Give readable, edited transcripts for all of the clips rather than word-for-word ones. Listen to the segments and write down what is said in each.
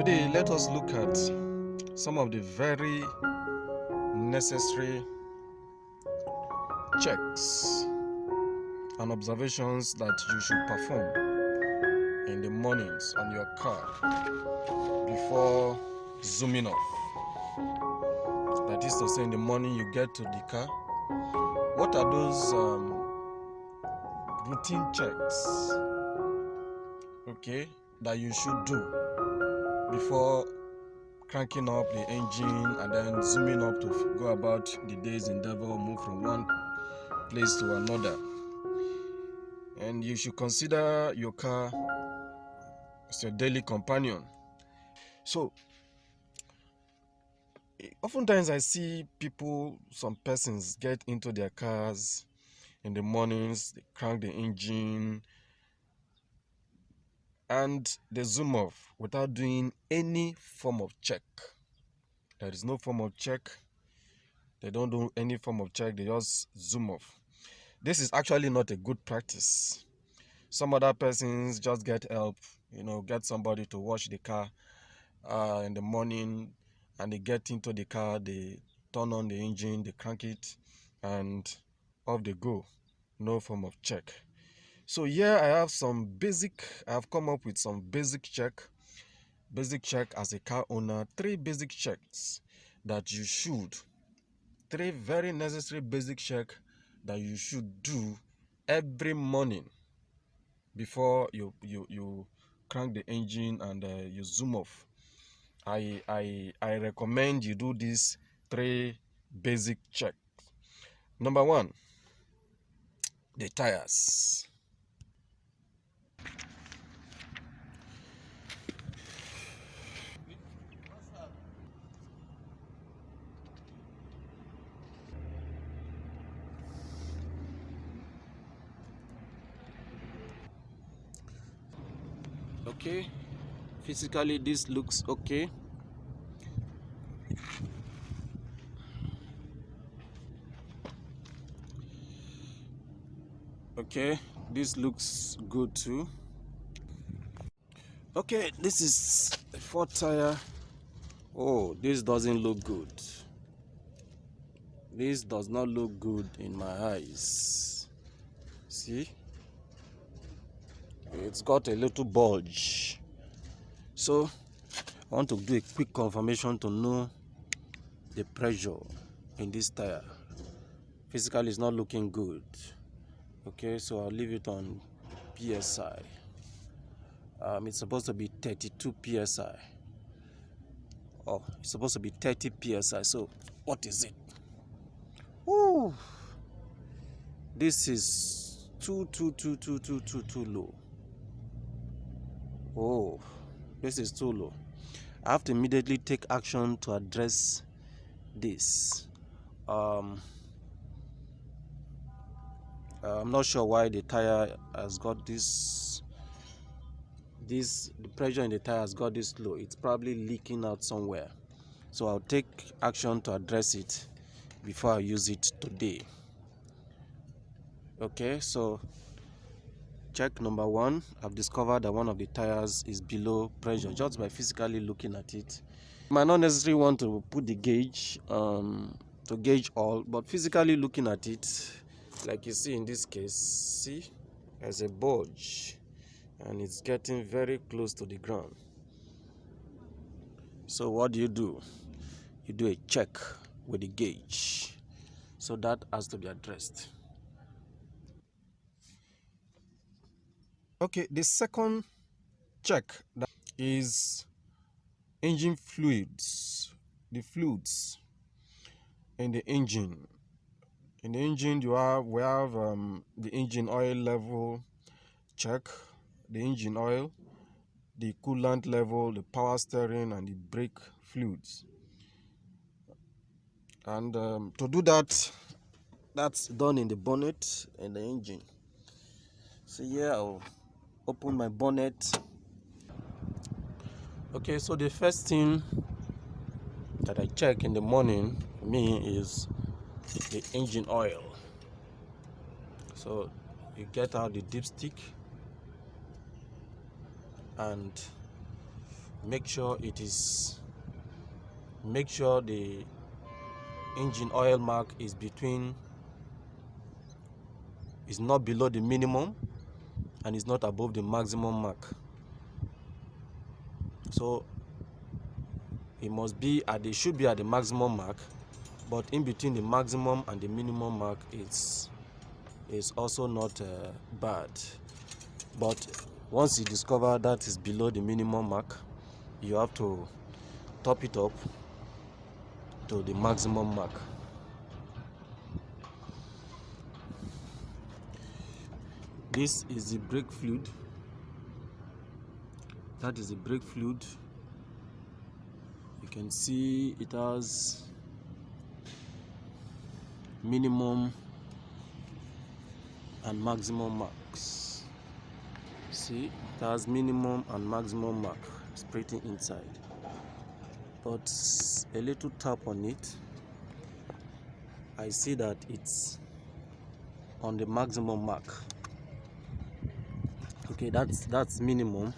Today, let us look at some of the very necessary checks and observations that you should perform in the mornings on your car before zooming off. That is to say, in the morning you get to the car, what are those routine checks, okay, that you should do before cranking up the engine and then zooming up to go about the day's endeavor, move from one place to another. And you should consider your car as your daily companion. So oftentimes I see some persons get into their cars in the mornings, they crank the engine and they zoom off without doing any form of check. There is no form of check. They don't do any form of check. They just zoom off. This is actually not a good practice. Some other persons just get help, get somebody to wash the car in the morning, and they get into the car, they turn on the engine, they crank it, and off they go. No form of check. So here I have come up with some basic check as a car owner, three very necessary basic check that you should do every morning before you crank the engine and you zoom off. I recommend you do these three basic checks. Number one, the tires. Okay, physically this looks okay. Okay, this looks good too. Okay, this is a fourth tire. Oh, this doesn't look good. This does not look good in my eyes. See? It's got a little bulge. So I want to do a quick confirmation to know the pressure in this tire. Physically it's not looking good. Okay, so I'll leave it on PSI. It's supposed to be 32 PSI. Oh, it's supposed to be 30 PSI. So what is it? Ooh, this is too low. Oh, this is too low. I have to immediately take action to address this. I'm not sure why the tire has got the pressure in the tire has got this low. It's probably leaking out somewhere. So I'll take action to address it before I use it today. Okay, so check number one, I've discovered that one of the tires is below pressure just by physically looking at it. You might not necessarily want to put the gauge to gauge all, but physically looking at it, like you see in this case, see, there's a bulge and it's getting very close to the ground. So what do? You do a check with the gauge. So that has to be addressed. Okay, the second check is engine fluids. The fluids in the engine. In the engine, we have the engine oil level check, the engine oil, the coolant level, the power steering, and the brake fluids. And to do that, that's done in the bonnet and the engine. So here I'll open my bonnet. Okay, so the first thing that I check in the morning for me is the engine oil. So you get out the dipstick and make sure the engine oil mark is not below the minimum and is not above the maximum mark. So it should be at the maximum mark, but in between the maximum and the minimum mark is also not bad. But once you discover that is below the minimum mark, you have to top it up to the maximum mark. This is the brake fluid. That is the brake fluid. You can see it has minimum and maximum marks. See, it has minimum and maximum mark spreading inside. But a little tap on it, I see that it's on the maximum mark. Okay, that's minimum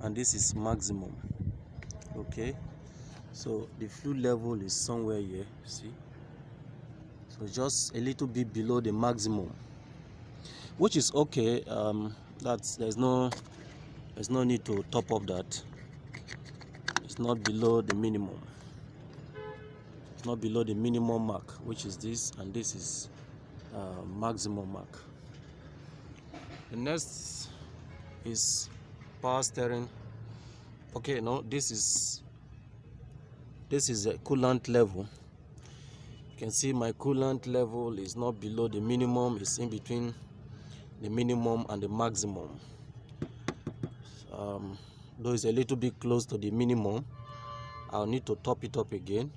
and this is maximum. Okay, so the fluid level is somewhere here, see, so just a little bit below the maximum, which is okay. There's no need to top up that. It's not below the minimum. It's not below the minimum mark, which is this, and this is maximum mark. The next is power steering. Okay, no, this is a coolant level. You can see my coolant level is not below the minimum, it's in between the minimum and the maximum. Though it's a little bit close to the minimum, I'll need to top it up again.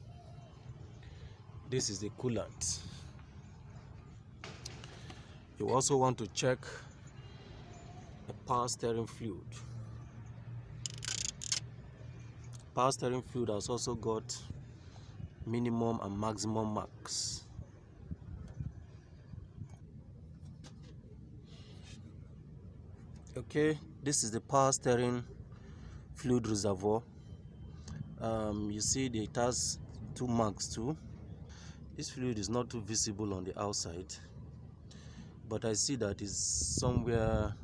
This is the coolant. You also want to check the power steering fluid. Power steering fluid has also got minimum and maximum marks. Okay, this is the power steering fluid reservoir. You see it has 2 marks too. This fluid is not too visible on the outside, but I see that it's somewhere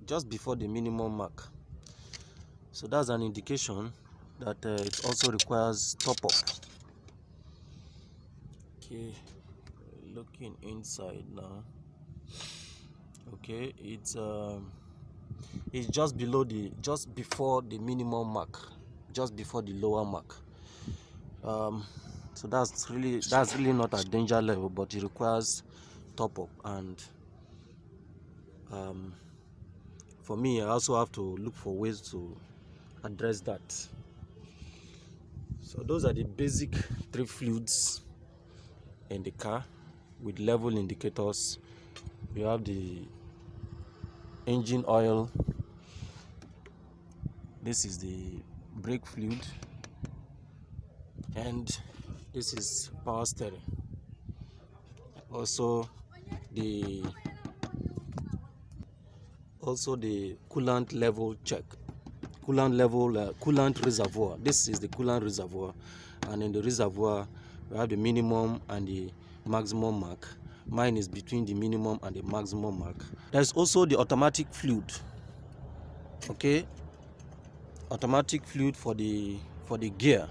just before the minimum mark. So that's an indication that it also requires top up. Okay, looking inside now. Okay, it's just before the minimum mark, just before the lower mark. So that's really not a danger level, but it requires top up. And for me, I also have to look for ways to address that. So those are the basic 3 fluids in the car with level indicators. We have the engine oil, this is the brake fluid, and this is power steering. Also the coolant level check, coolant reservoir. This is the coolant reservoir, and in the reservoir we have the minimum and the maximum mark. Mine is between the minimum and the maximum mark. There's also the automatic fluid. Okay, automatic fluid for the gear.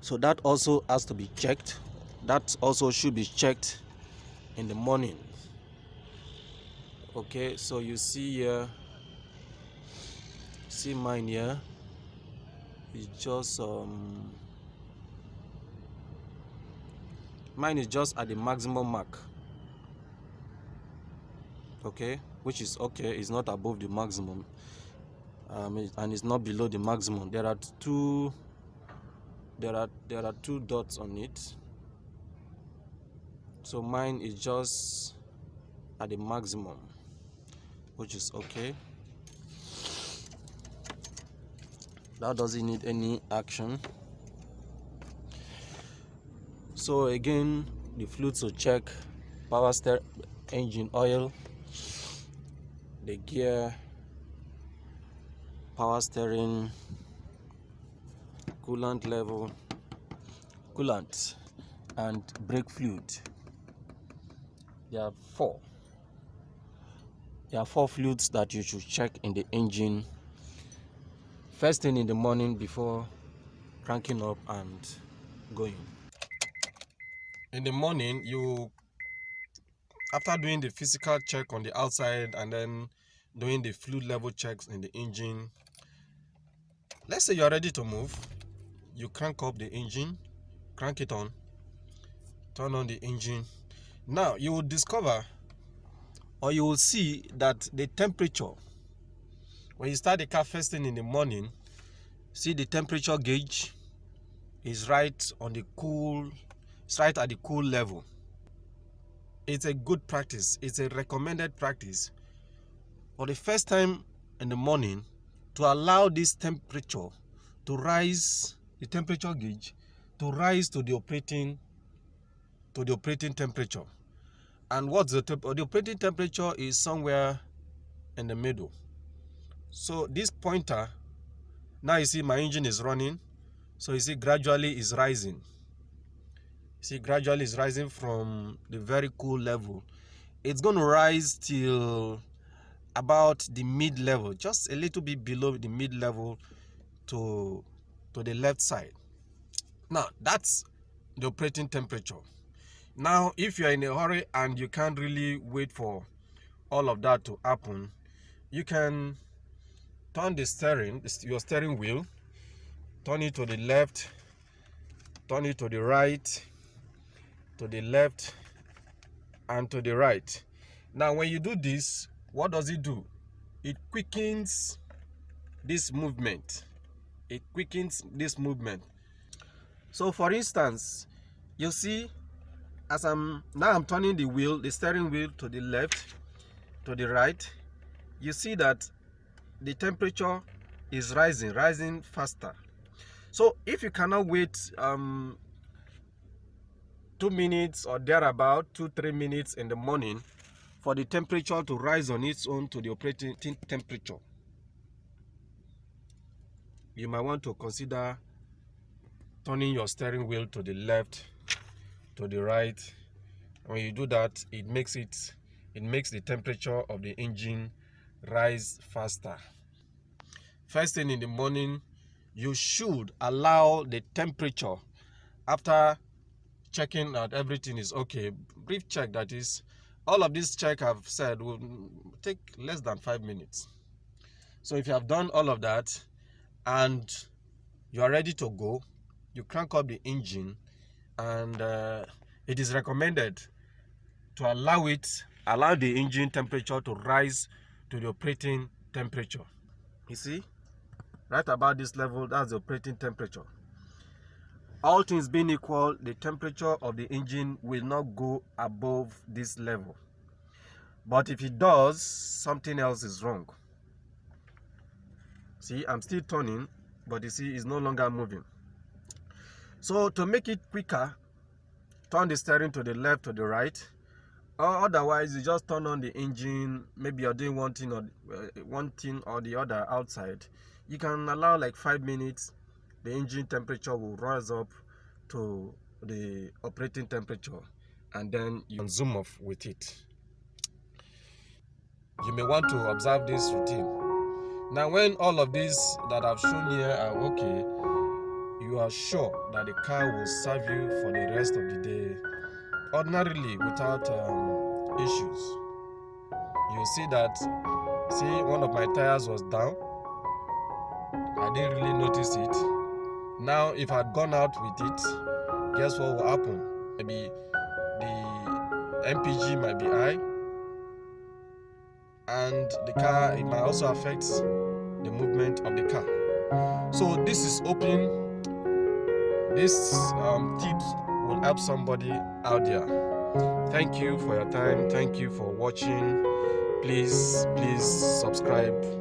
So that also has to be checked. That also should be checked in the morning. Okay, so you see here, see mine here, it's just mine is just at the maximum mark. Okay, which is okay, it's not above the maximum, and it's not below the maximum. There are two dots on it, so mine is just at the maximum, which is okay. That doesn't need any action. So again, the fluids to check: power steering, engine oil, the gear, power steering, coolant level, coolant, and brake fluid. There are four fluids that you should check in the engine first thing in the morning before cranking up and going. In the morning, after doing the physical check on the outside and then doing the fluid level checks in the engine, let's say you're ready to move, you crank up the engine, crank it on, turn on the engine. Now you will discover, or you will see that the temperature, when you start the car first thing in the morning, see the temperature gauge is right on the cool, it's right at the cool level. It's a good practice. It's a recommended practice for the first time in the morning to allow this temperature to rise, the temperature gauge to rise to the operating temperature. And what's the operating temperature is somewhere in the middle. So this pointer, now you see my engine is running, so you see gradually is rising. See, gradually is rising from the very cool level. It's going to rise till about the mid level, just a little bit below the mid level to the left side. Now that's the operating temperature. Now if you're in a hurry and you can't really wait for all of that to happen, you can turn the steering, your steering wheel, turn it to the left, turn it to the right, to the left, and to the right. Now when you do this, what does it do? It quickens this movement. It quickens this movement. So for instance, you see, as I'm turning the wheel, the steering wheel, to the left, to the right, you see that the temperature is rising faster. So if you cannot wait 2 minutes or thereabout, 2-3 minutes in the morning for the temperature to rise on its own to the operating temperature, you might want to consider turning your steering wheel to the left, to the right. When you do that, it makes the temperature of the engine rise faster. First thing in the morning, you should allow the temperature, after checking that everything is okay, brief check that is, all of this check I've said will take less than 5 minutes. So if you have done all of that and you are ready to go, you crank up the engine, and it is recommended to allow the engine temperature to rise to the operating temperature. You see, right about this level, that's the operating temperature. All things being equal, the temperature of the engine will not go above this level. But if it does, something else is wrong. See, I'm still turning, but you see it's no longer moving. So to make it quicker, turn the steering to the left, to the right, or otherwise you just turn on the engine. Maybe you're doing one thing or the other outside. You can allow like 5 minutes. The engine temperature will rise up to the operating temperature, and then you can zoom off with it. You may want to observe this routine. Now when all of these that I've shown here are okay, you are sure that the car will serve you for the rest of the day ordinarily without issues. You see that, one of my tires was down. I didn't really notice it. Now if I had gone out with it, guess what will happen? Maybe the MPG might be high, and the car, it might also affect the movement of the car. So this is open. This tips will help somebody out there. Thank you for your time. Thank you for watching. Please subscribe.